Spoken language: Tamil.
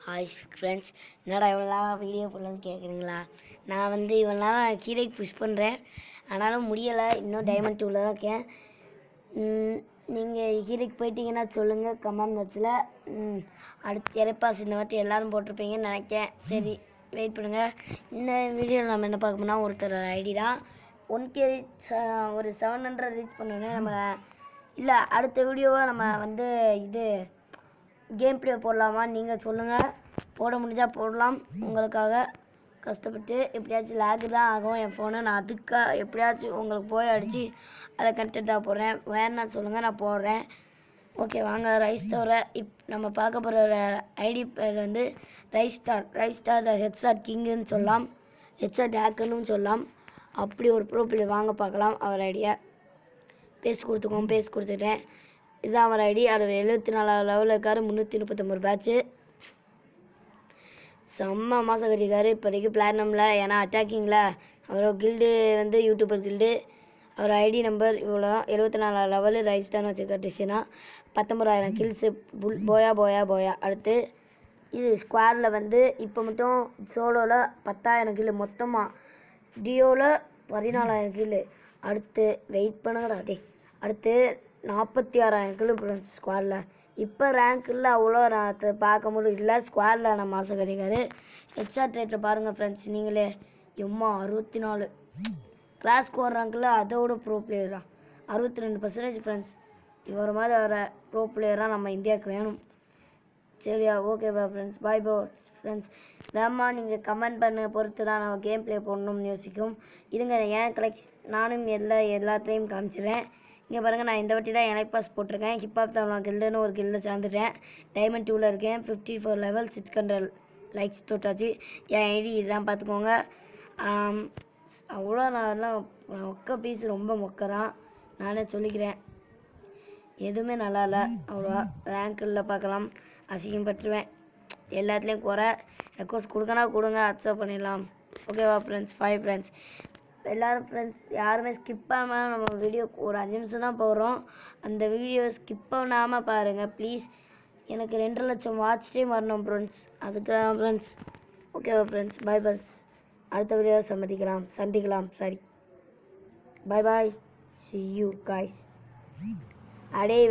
ஹாய் ஃப்ரெண்ட்ஸ், என்னடா இவ்வளோ நாளாக வீடியோ போடலன்னு கேட்குறீங்களா? நான் இவ்வளோ நாளாக கீழேக்கு புஷ் பண்ணுறேன், ஆனாலும் முடியலை. இன்னும் டைமண்ட் 2ல் தான் இருக்கேன். நீங்கள் கீழேக்கு போயிட்டீங்கன்னா சொல்லுங்கள் கமெண்ட் பாக்ஸில். அடுத்து இறைப்பாஸ் இந்த வாட்டி எல்லோரும் போட்டிருப்பீங்கன்னு நினைக்கிறேன். சரி, வெயிட் பண்ணுங்கள். இந்த வீடியோவில் நம்ம என்ன பார்க்க போனால் ஒருத்தரோட ஐடி தான் 1K ஒரு 700 ரீச் பண்ணோன்னே நம்ம இல்லை, அடுத்த வீடியோவை நம்ம இது கேம் ப்ளே போடலாமா? நீங்கள் சொல்லுங்கள். போட முடிஞ்சால் போடலாம். உங்களுக்காக கஷ்டப்பட்டு எப்படியாச்சும் லேக் தான் ஆகும் என் ஃபோனு. நான் அதுக்காக எப்படியாச்சும் உங்களுக்கு போய் அடித்து அதை கண்டென்ட்டாக போடுறேன். வேணுன்னா சொல்லுங்கள், நான் போடுறேன். ஓகே, வாங்க. ரைஸ் தவிர நம்ம பார்க்க போகிற ஐடி பேர் ரைஸ் ஸ்டார் த ஹெட்ஷாட் கிங்குன்னு சொல்லலாம், ஹெட்ஷாட் ஹேக்கர்னு சொல்லலாம். அப்படி ஒரு ப்ரோ பிளேயர். வாங்க பார்க்கலாம் அவர் ஐடியா. பேசி கொடுத்துட்டேன். இதுதான் அவர் ஐடி. அவர் 74 லெவலில் இருக்கார். 339 பேட்ச்சு. செம்ம மாதம் கட்டியிருக்காரு. இப்போதைக்கு பிளாட்டினமில், ஏன்னா அட்டாக்கிங்கில் அவரோட கில்டு யூடியூபர் கில்டு. அவர் ஐடி நம்பர் இவ்வளோ 74 லெவலு ரைஸ்டான்னு வச்சுருக்காட்டுச்சுன்னா 19,000 கில்ஸு. போயா. அடுத்து இது ஸ்குவாடில் இப்போ மட்டும் சோலோவில் 10,000 கில்லு, மொத்தமாக டியோவில் 14,000 கில்லு. அடுத்து வெயிட் பண்ணுங்கடா அடுத்து 46,000 கிலோ ஸ்குவாடில். இப்போ ரேங்க்கில் அவ்வளோ நான் பார்க்கும்போது இல்லை. ஸ்குவாடில் நான் மாதம் கிடைக்காரு. ஹெட்ஷாட் ரேட்டை பாருங்கள் ஃப்ரெண்ட்ஸ் நீங்களே. 64 கிளாஸ் ஸ்கோர் ரேங்கில் அதோட ப்ரோ பிளேயர் தான். 62% ஃப்ரெண்ட்ஸ். இவர் மாதிரி வர ப்ரோ பிளேயராக நம்ம இந்தியாவுக்கு வேணும். சரியா? ஓகேவா ஃப்ரெண்ட்ஸ்? Bye bro friends. வேமா நீங்கள் கமெண்ட் பண்ண பொறுத்து தான் நான் கேம் ப்ளே பண்ணணும்னு யோசிக்கும். இருங்க, ஏன் நானும் எல்லாத்தையும் காமிச்சிடுறேன். இங்கே பாருங்கள், நான் இந்த வாட்டி தான் இணைப்பாஸ் போட்டிருக்கேன். ஹிப்ஹாப் தமிழ் கில்டுன்னு ஒரு கில்டில் சேர்ந்துட்டேன். டைமண்ட் 2ல் இருக்கேன். 54 லெவல் 600 லைக்ஸ் தொட்டாச்சு. என் ஐடி இதெல்லாம் பார்த்துக்கோங்க. அவ்வளோ நான் மொக்க பீஸ், ரொம்ப மொக்கதான் நானே சொல்லிக்கிறேன். எதுவுமே நல்லா இல்லை அவ்வளோவா. ரேங்கில் பார்க்கலாம், அசிங்கம் பட்டுருவேன். எல்லாத்துலேயும் குறை. ரெக்வஸ்ட் கொடுங்க, அக்செப்ட் பண்ணிடலாம். ஓகேவா ஃப்ரெண்ட்ஸ்? 5 ஃப்ரெண்ட்ஸ் எல்லோரும் ஃப்ரெண்ட்ஸ் யாருமே ஸ்கிப் பண்ணாமல் நம்ம வீடியோ ஒரு 5 நிமிஷம் தான் போடுறோம். அந்த வீடியோ ஸ்கிப் பண்ணாமல் பாருங்கள் ப்ளீஸ். எனக்கு 2 லட்சம் வாட்ச் டைம் வரணும் ஃப்ரெண்ட்ஸ். அதுக்கு தான் ஃப்ரெண்ட்ஸ். ஓகேவா ஃப்ரெண்ட்ஸ்? Bye friends. அடுத்த வீடியோ சந்திக்கலாம். சரி, பை. See you guys. அடே